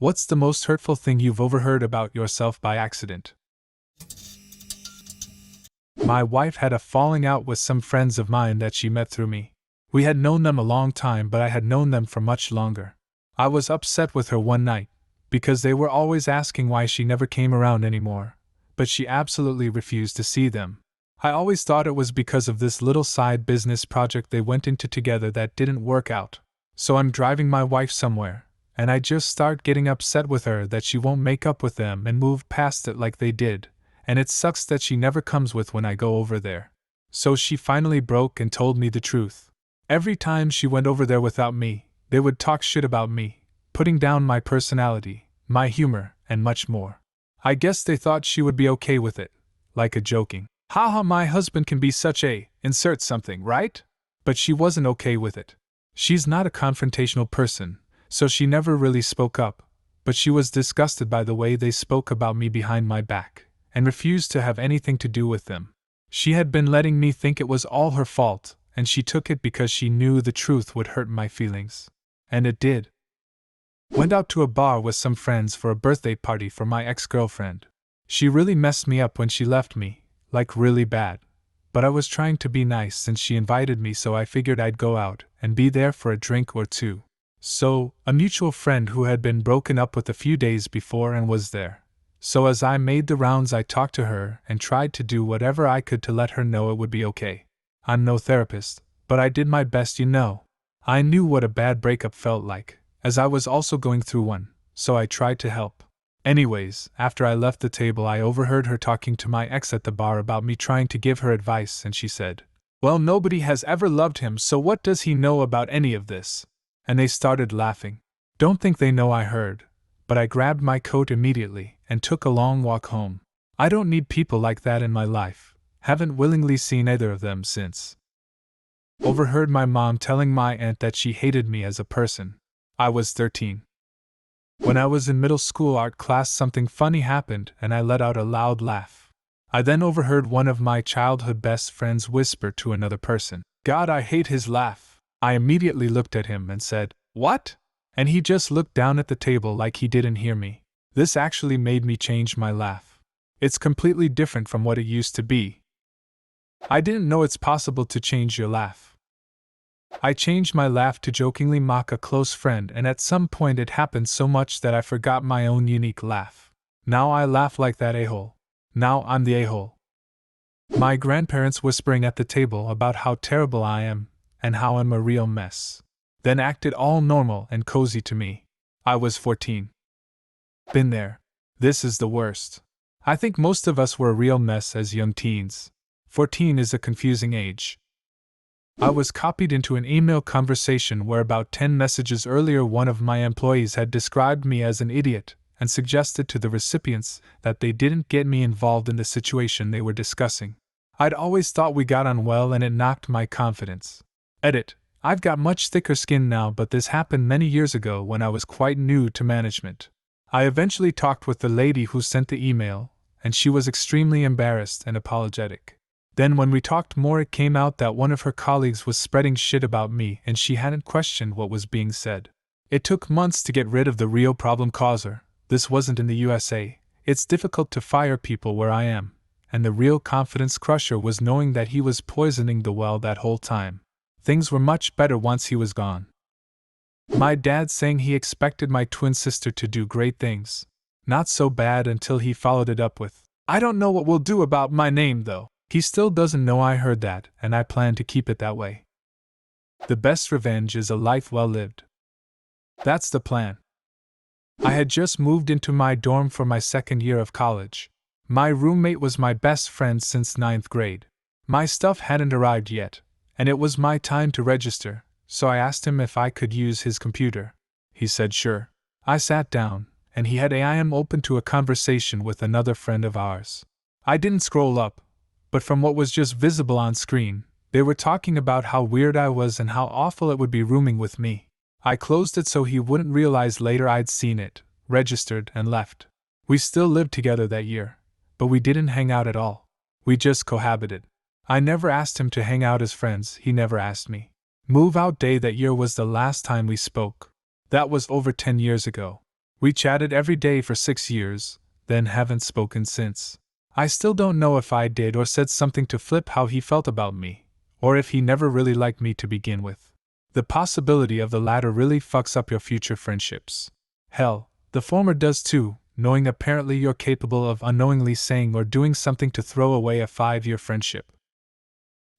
What's the most hurtful thing you've overheard about yourself by accident? My wife had a falling out with some friends of mine that she met through me. We had known them a long time, but I had known them for much longer. I was upset with her one night, because they were always asking why she never came around anymore, but she absolutely refused to see them. I always thought it was because of this little side business project they went into together that didn't work out. So I'm driving my wife somewhere, and I just start getting upset with her that she won't make up with them and move past it like they did, and it sucks that she never comes with when I go over there. So she finally broke and told me the truth. Every time she went over there without me, they would talk shit about me, putting down my personality, my humor, and much more. I guess they thought she would be okay with it, like a joking, haha, my husband can be such a, insert something, right? But she wasn't okay with it. She's not a confrontational person, so she never really spoke up, but she was disgusted by the way they spoke about me behind my back, and refused to have anything to do with them. She had been letting me think it was all her fault, and she took it because she knew the truth would hurt my feelings. And it did. Went out to a bar with some friends for a birthday party for my ex-girlfriend. She really messed me up when she left me, like really bad. But I was trying to be nice since she invited me, so I figured I'd go out and be there for a drink or two. So, a mutual friend who had been broken up with a few days before and was there. So as I made the rounds, I talked to her and tried to do whatever I could to let her know it would be okay. I'm no therapist, but I did my best, you know. I knew what a bad breakup felt like, as I was also going through one, so I tried to help. Anyways, after I left the table, I overheard her talking to my ex at the bar about me trying to give her advice, and she said, "Well, nobody has ever loved him, so what does he know about any of this?" And they started laughing. Don't think they know I heard, but I grabbed my coat immediately and took a long walk home. I don't need people like that in my life. Haven't willingly seen either of them since. Overheard my mom telling my aunt that she hated me as a person. I was 13. When I was in middle school art class, something funny happened and I let out a loud laugh. I then overheard one of my childhood best friends whisper to another person, "God, I hate his laugh." I immediately looked at him and said, "What?" And he just looked down at the table like he didn't hear me. This actually made me change my laugh. It's completely different from what it used to be. I didn't know it's possible to change your laugh. I changed my laugh to jokingly mock a close friend, and at some point it happened so much that I forgot my own unique laugh. Now I laugh like that a-hole. Now I'm the a-hole. My grandparents whispering at the table about how terrible I am, and how I'm a real mess. Then acted all normal and cozy to me. I was 14. Been there. This is the worst. I think most of us were a real mess as young teens. 14 is a confusing age. I was copied into an email conversation where about 10 messages earlier one of my employees had described me as an idiot and suggested to the recipients that they didn't get me involved in the situation they were discussing. I'd always thought we got on well and it knocked my confidence. Edit. I've got much thicker skin now, but this happened many years ago when I was quite new to management. I eventually talked with the lady who sent the email, and she was extremely embarrassed and apologetic. Then when we talked more, it came out that one of her colleagues was spreading shit about me and she hadn't questioned what was being said. It took months to get rid of the real problem causer. This wasn't in the USA. It's difficult to fire people where I am, and the real confidence crusher was knowing that he was poisoning the well that whole time. Things were much better once he was gone. My dad saying he expected my twin sister to do great things. Not so bad until he followed it up with, "I don't know what we'll do about my name though." He still doesn't know I heard that, and I plan to keep it that way. The best revenge is a life well lived. That's the plan. I had just moved into my dorm for my second year of college. My roommate was my best friend since 9th grade. My stuff hadn't arrived yet, and it was my time to register, so I asked him if I could use his computer. He said sure. I sat down, and he had I am open to a conversation with another friend of ours. I didn't scroll up, but from what was just visible on screen, they were talking about how weird I was and how awful it would be rooming with me. I closed it so he wouldn't realize later I'd seen it, registered, and left. We still lived together that year, but we didn't hang out at all. We just cohabited. I never asked him to hang out as friends, he never asked me. Move out day that year was the last time we spoke. That was over 10 years ago. We chatted every day for 6 years, then haven't spoken since. I still don't know if I did or said something to flip how he felt about me, or if he never really liked me to begin with. The possibility of the latter really fucks up your future friendships. Hell, the former does too, knowing apparently you're capable of unknowingly saying or doing something to throw away a 5-year friendship.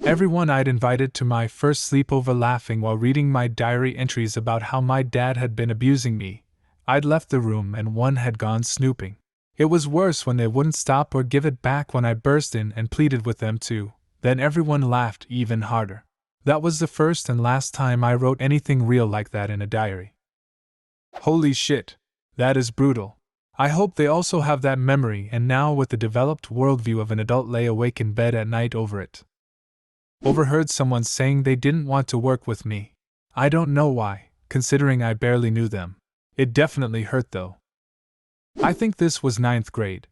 Everyone I'd invited to my first sleepover laughing while reading my diary entries about how my dad had been abusing me. I'd left the room and one had gone snooping. It was worse when they wouldn't stop or give it back when I burst in and pleaded with them too. Then everyone laughed even harder. That was the first and last time I wrote anything real like that in a diary. Holy shit. That is brutal. I hope they also have that memory and now with the developed worldview of an adult lay awake in bed at night over it. Overheard someone saying they didn't want to work with me. I don't know why, considering I barely knew them. It definitely hurt though. I think this was 9th grade.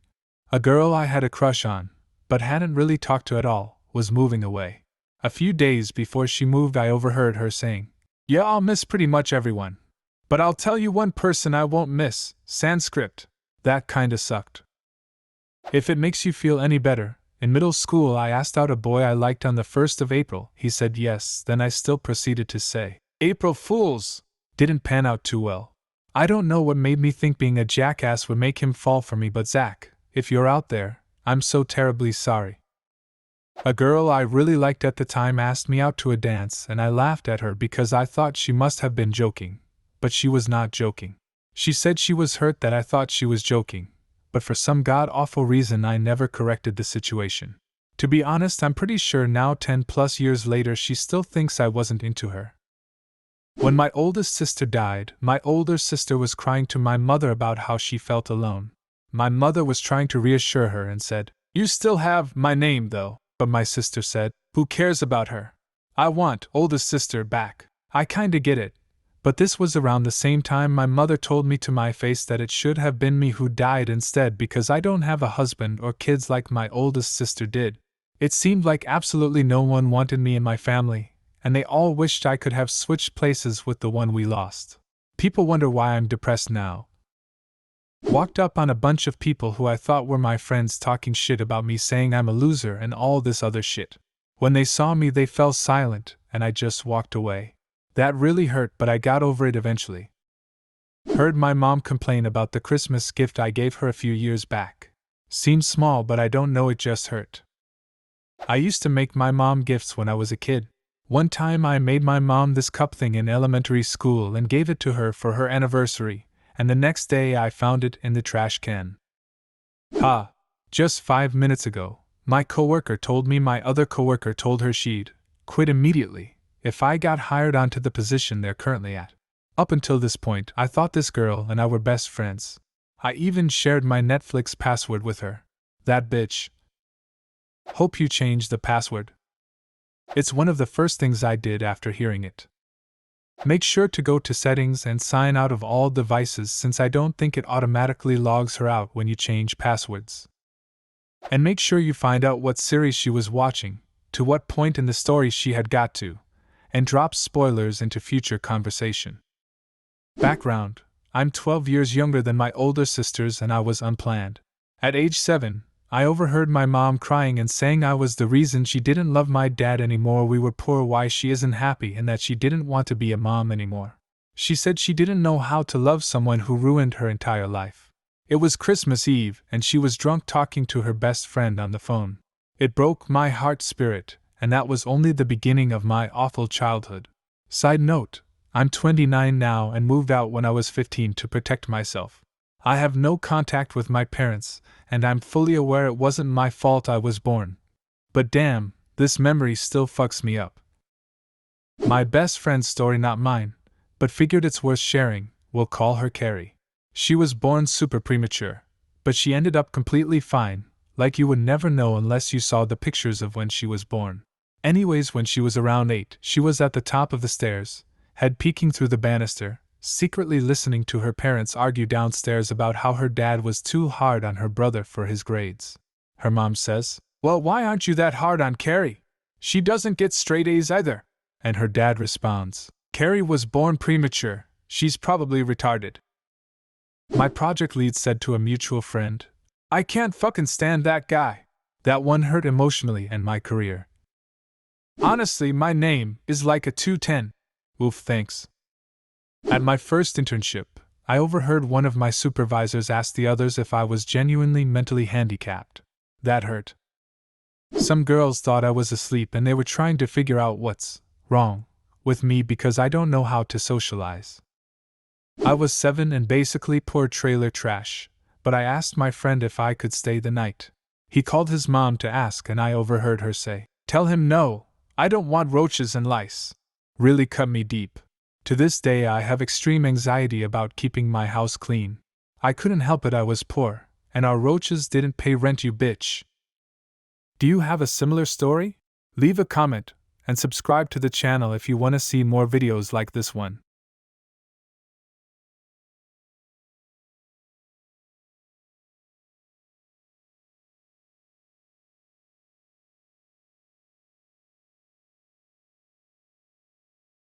A girl I had a crush on, but hadn't really talked to at all, was moving away. A few days before she moved I overheard her saying, "Yeah, I'll miss pretty much everyone. But I'll tell you one person I won't miss, Sanskrit. That kinda sucked." If it makes you feel any better, in middle school I asked out a boy I liked on the 1st of April. He said yes, then I still proceeded to say, "April Fools!" Didn't pan out too well. I don't know what made me think being a jackass would make him fall for me, but Zach, if you're out there, I'm so terribly sorry. A girl I really liked at the time asked me out to a dance and I laughed at her because I thought she must have been joking, but she was not joking. She said she was hurt that I thought she was joking, but for some god-awful reason I never corrected the situation. To be honest, I'm pretty sure now 10+ years later she still thinks I wasn't into her. When my oldest sister died, my older sister was crying to my mother about how she felt alone. My mother was trying to reassure her and said, "You still have my name though," but my sister said, "Who cares about her? I want oldest sister back." I kinda get it. But this was around the same time my mother told me to my face that it should have been me who died instead because I don't have a husband or kids like my oldest sister did. It seemed like absolutely no one wanted me in my family, and they all wished I could have switched places with the one we lost. People wonder why I'm depressed now. Walked up on a bunch of people who I thought were my friends talking shit about me, saying I'm a loser and all this other shit. When they saw me they fell silent, and I just walked away. That really hurt, but I got over it eventually. Heard my mom complain about the Christmas gift I gave her a few years back. Seemed small, but I don't know, it just hurt. I used to make my mom gifts when I was a kid. One time I made my mom this cup thing in elementary school and gave it to her for her anniversary, and the next day I found it in the trash can. Just 5 minutes ago, my coworker told me my other coworker told her she'd quit immediately if I got hired onto the position they're currently at. Up until this point, I thought this girl and I were best friends. I even shared my Netflix password with her. That bitch. Hope you changed the password. It's one of the first things I did after hearing it. Make sure to go to settings and sign out of all devices, since I don't think it automatically logs her out when you change passwords. And make sure you find out what series she was watching, to what point in the story she had got to, and drop spoilers into future conversation. Background: I'm 12 years younger than my older sisters and I was unplanned. At age 7, I overheard my mom crying and saying I was the reason she didn't love my dad anymore, we were poor, why she isn't happy, and that she didn't want to be a mom anymore. She said she didn't know how to love someone who ruined her entire life. It was Christmas Eve and she was drunk talking to her best friend on the phone. It broke my heart spirit, and that was only the beginning of my awful childhood. Side note, I'm 29 now and moved out when I was 15 to protect myself. I have no contact with my parents, and I'm fully aware it wasn't my fault I was born. But damn, this memory still fucks me up. My best friend's story, not mine, but figured it's worth sharing. We'll call her Carrie. She was born super premature, but she ended up completely fine, like you would never know unless you saw the pictures of when she was born. Anyways, when she was around 8, she was at the top of the stairs, head peeking through the banister, secretly listening to her parents argue downstairs about how her dad was too hard on her brother for his grades. Her mom says, "Well, why aren't you that hard on Carrie? She doesn't get straight A's either." And her dad responds, "Carrie was born premature, she's probably retarded." My project lead said to a mutual friend, "I can't fucking stand that guy. That one hurt emotionally and my career. Honestly, my name is like a 210. Oof, thanks." At my first internship, I overheard one of my supervisors ask the others if I was genuinely mentally handicapped. That hurt. Some girls thought I was asleep and they were trying to figure out what's wrong with me because I don't know how to socialize. I was 7 and basically poor trailer trash, but I asked my friend if I could stay the night. He called his mom to ask and I overheard her say, "Tell him no, I don't want roaches and lice." Really cut me deep. To this day I have extreme anxiety about keeping my house clean. I couldn't help it, I was poor, and our roaches didn't pay rent, you bitch. Do you have a similar story? Leave a comment, and subscribe to the channel if you want to see more videos like this one.